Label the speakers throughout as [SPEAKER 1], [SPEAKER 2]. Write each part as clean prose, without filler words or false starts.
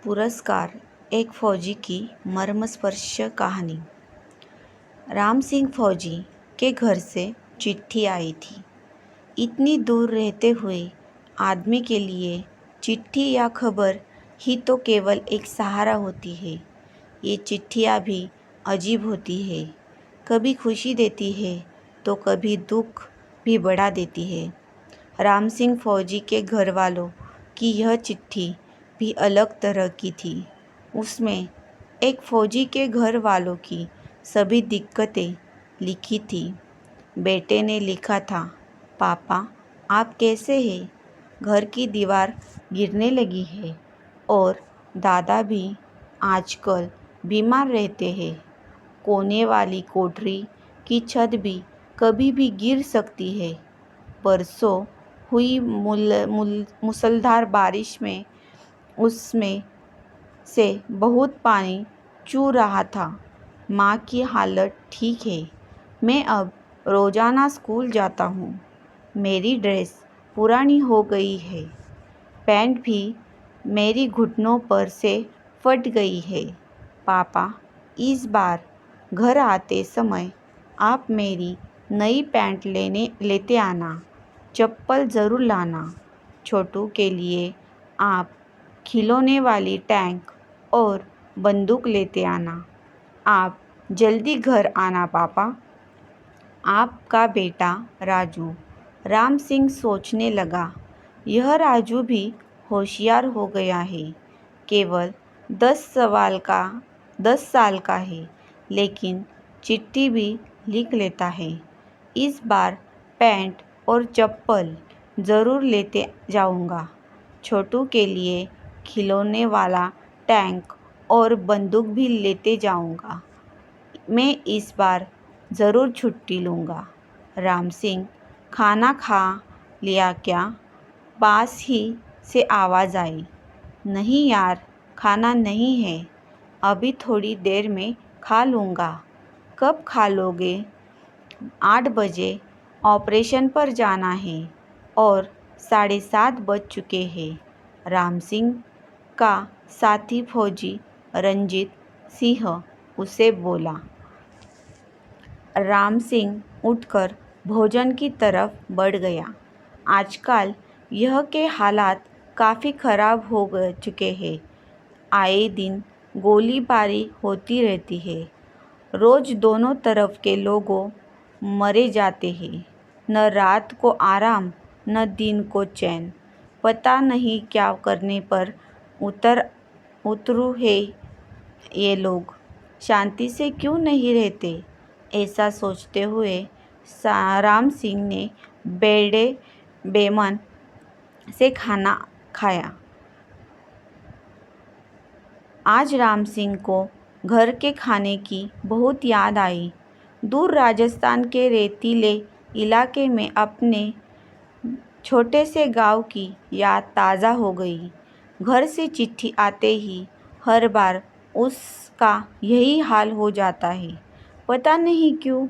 [SPEAKER 1] पुरस्कार, एक फौजी की मर्मस्पर्श कहानी। राम सिंह फौजी के घर से चिट्ठी आई थी। इतनी दूर रहते हुए आदमी के लिए चिट्ठी या खबर ही तो केवल एक सहारा होती है। ये चिट्ठियाँ भी अजीब होती है, कभी खुशी देती है तो कभी दुख भी बढ़ा देती है। राम सिंह फौजी के घर वालों की यह चिट्ठी भी अलग तरह की थी। उसमें एक फौजी के घर वालों की सभी दिक्कतें लिखी थी। बेटे ने लिखा था, पापा आप कैसे हैं? घर की दीवार गिरने लगी है और दादा भी आजकल बीमार रहते हैं। कोने वाली कोठरी की छत भी कभी भी गिर सकती है। परसों हुई मूसलाधार बारिश में उसमें से बहुत पानी चू रहा था। माँ की हालत ठीक है। मैं अब रोज़ाना स्कूल जाता हूँ। मेरी ड्रेस पुरानी हो गई है। पैंट भी मेरी घुटनों पर से फट गई है। पापा इस बार घर आते समय आप मेरी नई पैंट लेते आना। चप्पल ज़रूर लाना। छोटू के लिए आप खिलौने वाली टैंक और बंदूक लेते आना। आप जल्दी घर आना पापा। आपका बेटा राजू। राम सिंह सोचने लगा, यह राजू भी होशियार हो गया है। केवल 10 साल का है, लेकिन चिट्ठी भी लिख लेता है। इस बार पैंट और चप्पल ज़रूर लेते जाऊंगा। छोटू के लिए खिलौने वाला टैंक और बंदूक भी लेते जाऊंगा। मैं इस बार ज़रूर छुट्टी लूँगा। राम सिंह, खाना खा लिया क्या? पास ही से आवाज़ आई। नहीं यार, खाना नहीं है। अभी थोड़ी देर में खा लूँगा। कब खा लोगे? 8 बजे ऑपरेशन पर जाना है और 7:30 बज चुके हैं। राम सिंह का साथी फौजी रंजीत सिंह उसे बोला। राम सिंह उठकर भोजन की तरफ बढ़ गया। आजकल यह के हालात काफ़ी ख़राब हो चुके हैं। आए दिन गोलीबारी होती रहती है। रोज़ दोनों तरफ के लोगों मरे जाते हैं। न रात को आराम, न दिन को चैन। पता नहीं क्या करने पर उतरू है ये लोग। शांति से क्यों नहीं रहते? ऐसा सोचते हुए राम सिंह ने बेड़े बेमन से खाना खाया। आज राम सिंह को घर के खाने की बहुत याद आई। दूर राजस्थान के रेतीले इलाके में अपने छोटे से गांव की याद ताज़ा हो गई। घर से चिट्ठी आते ही हर बार उसका यही हाल हो जाता है। पता नहीं क्यों।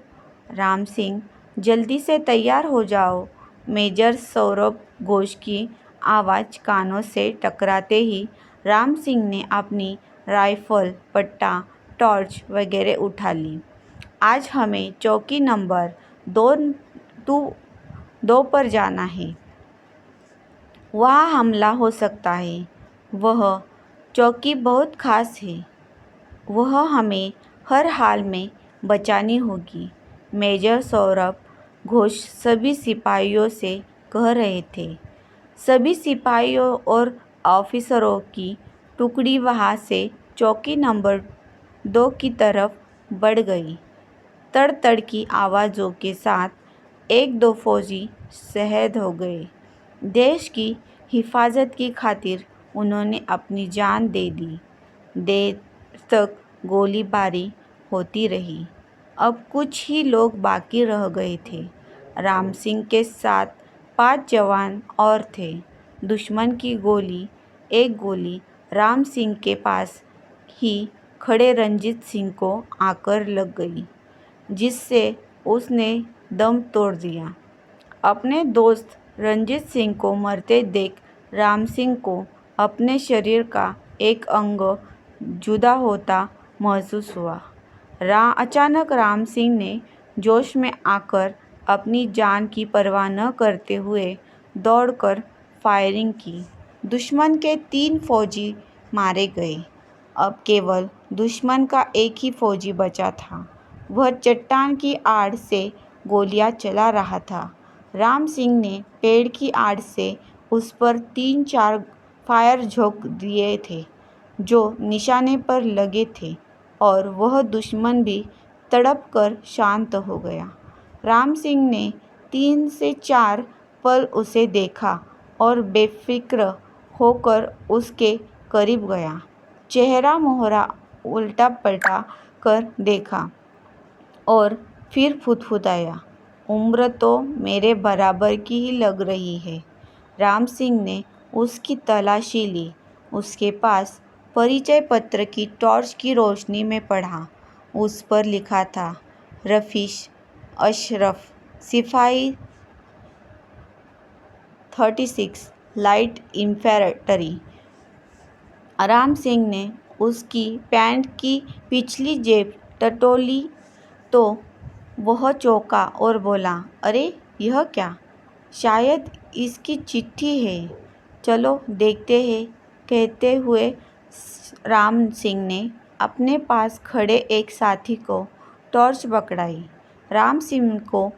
[SPEAKER 1] राम सिंह, जल्दी से तैयार हो जाओ। मेजर सौरभ घोष की आवाज़ कानों से टकराते ही राम सिंह ने अपनी राइफल, पट्टा, टॉर्च वगैरह उठा ली। आज हमें चौकी नंबर 2 पर जाना है। वहाँ हमला हो सकता है। वह चौकी बहुत खास है। वह हमें हर हाल में बचानी होगी। मेजर सौरभ घोष सभी सिपाहियों से कह रहे थे। सभी सिपाहियों और ऑफिसरों की टुकड़ी वहाँ से चौकी नंबर 2 की तरफ बढ़ गई। तड़ की आवाज़ों के साथ 1-2 फौजी शहीद हो गए। देश की हिफाजत की खातिर उन्होंने अपनी जान दे दी। देर तक गोलीबारी होती रही। अब कुछ ही लोग बाकी रह गए थे। राम सिंह के साथ 5 जवान और थे। दुश्मन की एक गोली राम सिंह के पास ही खड़े रंजीत सिंह को आकर लग गई, जिससे उसने दम तोड़ दिया। अपने दोस्त रंजीत सिंह को मरते देख राम सिंह को अपने शरीर का एक अंग जुदा होता महसूस हुआ। अचानक राम सिंह ने जोश में आकर अपनी जान की परवाह न करते हुए दौड़कर फायरिंग की। दुश्मन के 3 फौजी मारे गए। अब केवल दुश्मन का एक ही फौजी बचा था। वह चट्टान की आड़ से गोलियां चला रहा था। राम सिंह ने पेड़ की आड़ से उस पर 3-4 फायर झोंक दिए थे जो निशाने पर लगे थे और वह दुश्मन भी तड़प कर शांत हो गया। राम सिंह ने 3 से 4 पल उसे देखा और बेफिक्र होकर उसके करीब गया। चेहरा मोहरा उल्टा पलटा कर देखा और फिर फुदफुदाया, उम्र तो मेरे बराबर की ही लग रही है। राम सिंह ने उसकी तलाशी ली। उसके पास परिचय पत्र की टॉर्च की रोशनी में पढ़ा। उस पर लिखा था, रफीक अशरफ, सिपाही 36, लाइट इन्फैंट्री। राम सिंह ने उसकी पैंट की पिछली जेब टटोली तो वह चौंका और बोला, अरे यह क्या? शायद इसकी चिट्ठी है। चलो देखते हैं, कहते हुए राम सिंह ने अपने पास खड़े एक साथी को टॉर्च पकड़ाई। राम सिंह को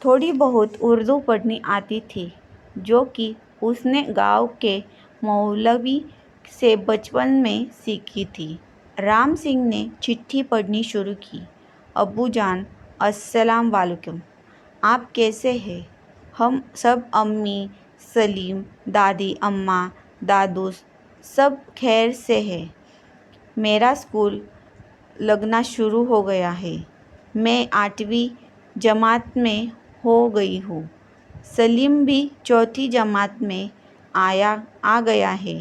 [SPEAKER 1] थोड़ी बहुत उर्दू पढ़नी आती थी, जो कि उसने गांव के मौलवी से बचपन में सीखी थी। राम सिंह ने चिट्ठी पढ़नी शुरू की। अब्बू जान, अस्सलाम वालेकुम। आप कैसे हैं? हम सब, अम्मी, सलीम, दादी, अम्मा, दादू सब खैर से हैं। मेरा स्कूल लगना शुरू हो गया है। मैं 8वीं जमात में हो गई हूँ। सलीम भी 4थी जमात में आ गया है।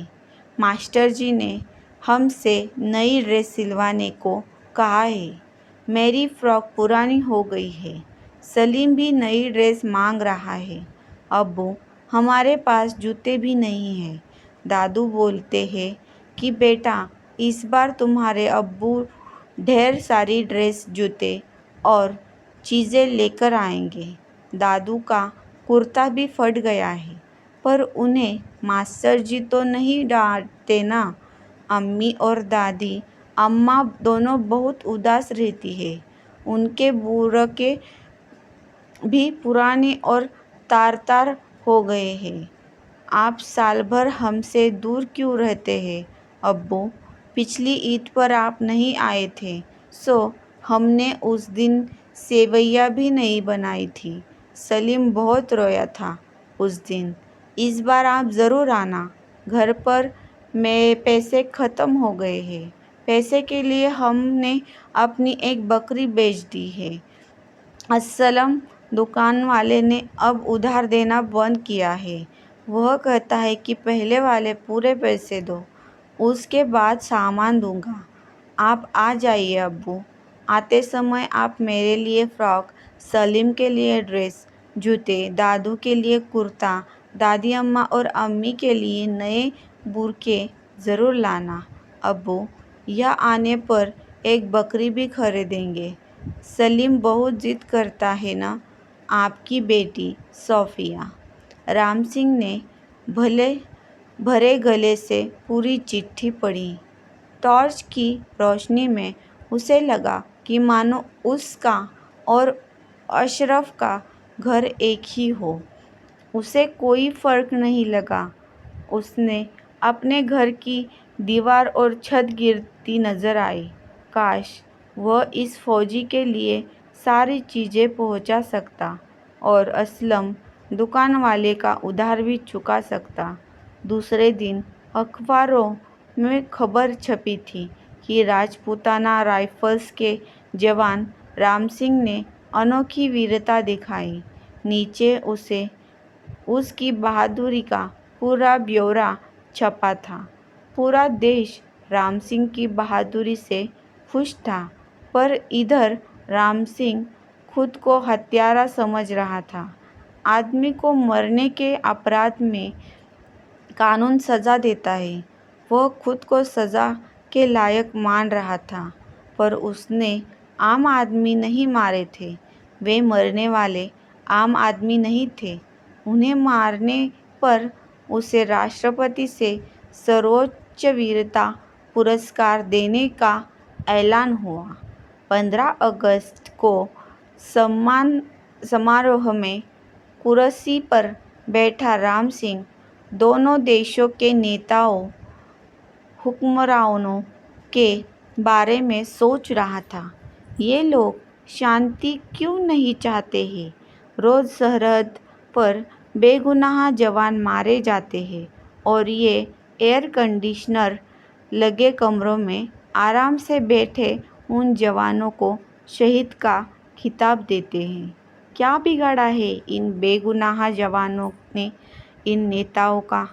[SPEAKER 1] मास्टर जी ने हमसे नई ड्रेस सिलवाने को कहा है। मेरी फ्रॉक पुरानी हो गई है। सलीम भी नई ड्रेस मांग रहा है। अब्बू, हमारे पास जूते भी नहीं हैं। दादू बोलते हैं कि बेटा, इस बार तुम्हारे अब्बू ढेर सारी ड्रेस, जूते और चीज़ें लेकर आएंगे। दादू का कुर्ता भी फट गया है, पर उन्हें मास्टर जी तो नहीं डांटते ना। अम्मी और दादी अम्मा दोनों बहुत उदास रहती है। उनके बुरके भी पुराने और तार-तार हो गए हैं। आप साल भर हमसे दूर क्यों रहते हैं अब्बू? पिछली ईद पर आप नहीं आए थे, सो हमने उस दिन सेवइयाँ भी नहीं बनाई थी। सलीम बहुत रोया था उस दिन। इस बार आप ज़रूर आना। घर पर में पैसे ख़त्म हो गए हैं। पैसे के लिए हमने अपनी एक बकरी बेच दी है। असलम दुकान वाले ने अब उधार देना बंद किया है। वह कहता है कि पहले वाले पूरे पैसे दो, उसके बाद सामान दूंगा। आप आ जाइए अब्बू। आते समय आप मेरे लिए फ़्रॉक, सलीम के लिए ड्रेस, जूते, दादू के लिए कुर्ता, दादी अम्मा और अम्मी के लिए नए बुरके ज़रूर लाना। अब्बू, यह आने पर एक बकरी भी खरीदेंगे। सलीम बहुत जिद करता है ना। आपकी बेटी सोफिया। राम सिंह ने भरे गले से पूरी चिट्ठी पढ़ी। टॉर्च की रोशनी में उसे लगा कि मानो उसका और अशरफ का घर एक ही हो। उसे कोई फर्क नहीं लगा। उसने अपने घर की दीवार और छत गिरती नजर आई। काश वह इस फौजी के लिए सारी चीज़ें पहुंचा सकता और असलम दुकान वाले का उधार भी चुका सकता। दूसरे दिन अखबारों में खबर छपी थी कि राजपूताना राइफल्स के जवान राम सिंह ने अनोखी वीरता दिखाई। नीचे उसकी बहादुरी का पूरा ब्यौरा छपा था। पूरा देश राम सिंह की बहादुरी से खुश था, पर इधर राम सिंह खुद को हत्यारा समझ रहा था। आदमी को मरने के अपराध में कानून सज़ा देता है, वह खुद को सज़ा के लायक मान रहा था, पर उसने आम आदमी नहीं मारे थे। वे मरने वाले आम आदमी नहीं थे। उन्हें मारने पर उसे राष्ट्रपति से सर्वोच्च वीरता पुरस्कार देने का ऐलान हुआ। 15 अगस्त को सम्मान समारोह में कुर्सी पर बैठा राम सिंह दोनों देशों के नेताओं, हुक्मरानों के बारे में सोच रहा था। ये लोग शांति क्यों नहीं चाहते हैं? रोज़ सरहद पर बेगुनाह जवान मारे जाते हैं और ये एयर कंडीशनर लगे कमरों में आराम से बैठे उन जवानों को शहीद का खिताब देते हैं। क्या बिगाड़ा है इन बेगुनाह जवानों ने इन नेताओं का?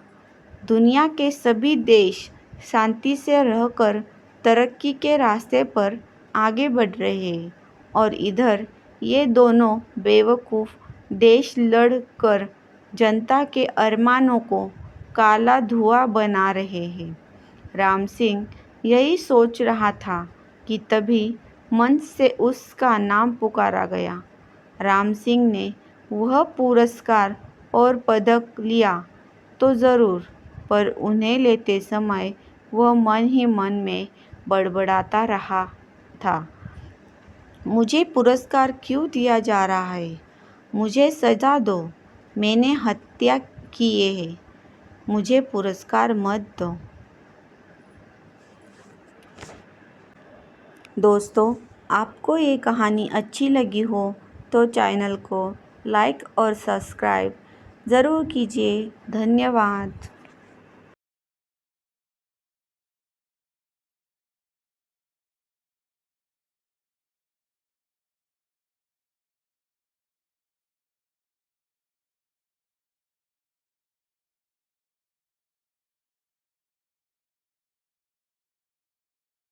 [SPEAKER 1] दुनिया के सभी देश शांति से रहकर तरक्की के रास्ते पर आगे बढ़ रहे हैं और इधर ये दोनों बेवकूफ़ देश लड़कर जनता के अरमानों को काला धुआं बना रहे हैं। राम सिंह यही सोच रहा था कि तभी मंच से उसका नाम पुकारा गया। राम सिंह ने वह पुरस्कार और पदक लिया तो ज़रूर, पर उन्हें लेते समय वह मन ही मन में बड़बड़ाता रहा था, मुझे पुरस्कार क्यों दिया जा रहा है? मुझे सज़ा दो, मैंने हत्या की है, मुझे पुरस्कार मत दो। दोस्तों, आपको ये कहानी अच्छी लगी हो तो चैनल को लाइक और सब्सक्राइब ज़रूर कीजिए। धन्यवाद।